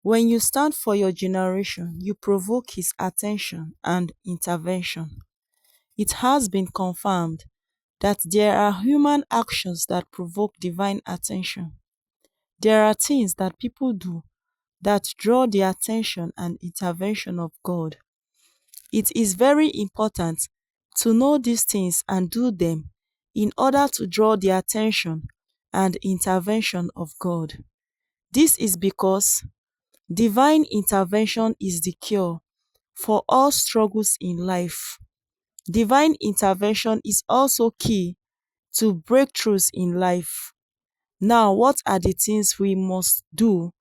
When you stand for your generation, you provoke his attention and intervention. It has been confirmed that there are human actions that provoke divine attention. There are things that people do that draw the attention and intervention of God. It is very important to know these things and do them in order to draw the attention and intervention of God. This is because divine intervention is the cure for all struggles in life. Divine intervention is also key to breakthroughs in life. Now, what are the things we must do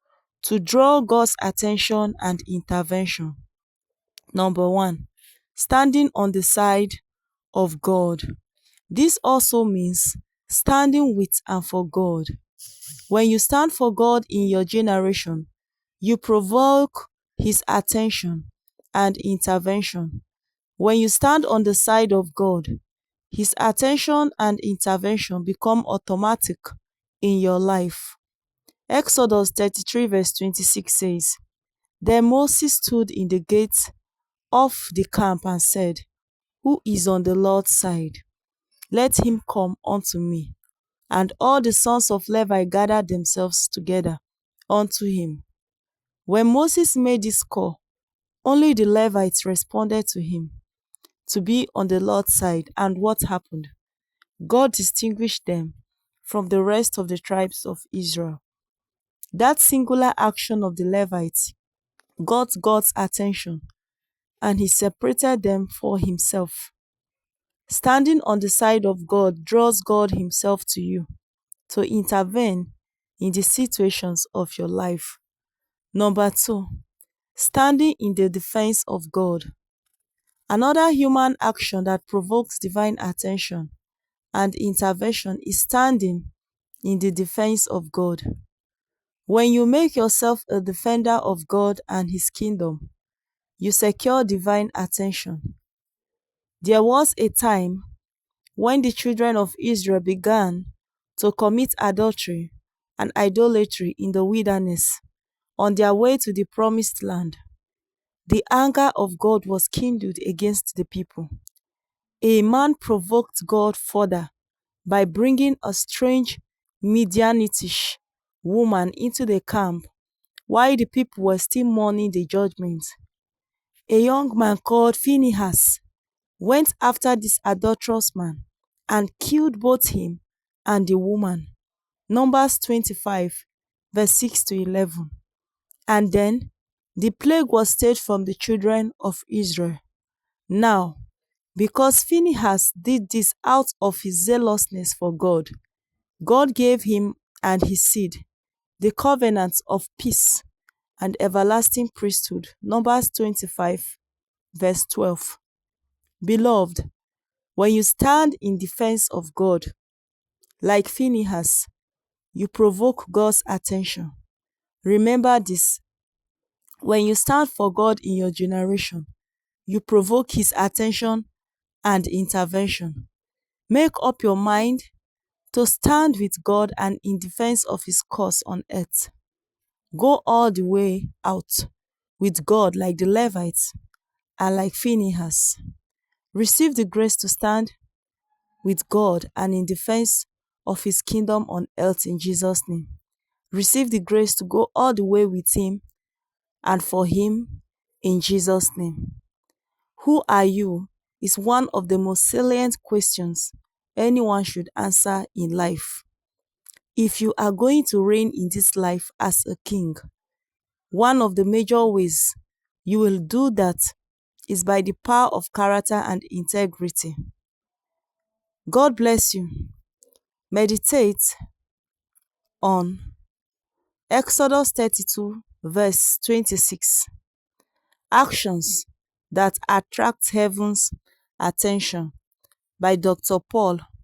to draw God's attention and intervention? Number one, standing on the side of God. This also means standing with and for God. When you stand for God in your generation, you provoke his attention and intervention. When you stand on the side of God, his attention and intervention become automatic in your life. Exodus 33 verse 26 says, Then Moses stood in the gate of the camp and said, Who is on the Lord's side? Let him come unto me. And all the sons of Levi gathered themselves together unto him. When Moses made this call, only the Levites responded to him to be on the Lord's side. And what happened? God distinguished them from the rest of the tribes of Israel. That singular action of the Levites got God's attention, and he separated them for himself. Standing on the side of God draws God himself to you to intervene in the situations of your life. Number two, standing in the defense of God. Another human action that provokes divine attention and intervention is standing in the defense of God. When you make yourself a defender of God and his kingdom, you secure divine attention. There was a time when the children of Israel began to commit adultery and idolatry in the wilderness on their way to the promised land. The anger of God was kindled against the people. A man provoked God further by bringing a strange Midianitish woman into the camp while the people were still mourning the judgment. A young man called Phinehas went after this adulterous man and killed both him and the woman. Numbers 25 verse 6 to 11. And then the plague was stayed from the children of Israel. Now, because Phinehas did this out of his zealousness for God, God gave him and his seed the covenants of peace and everlasting priesthood. Numbers 25 verse 12. Beloved, when you stand in defense of God, like Phinehas, you provoke God's attention. Remember this: when you stand for God in your generation, you provoke his attention and intervention. Make up your mind to stand with God and in defense of his cause on earth. Go all the way out with God like the Levites and like Phinehas. Receive the grace to stand with God and in defense of his kingdom on earth in Jesus' name. Receive the grace to go all the way with him and for him in Jesus' name. Who are you is one of the most salient questions anyone should answer in life. If you are going to reign in this life as a king, one of the major ways you will do that is by the power of character and integrity. God bless you. Meditate on Exodus 32 verse 26. Actions that attract heaven's attention by Dr. Paul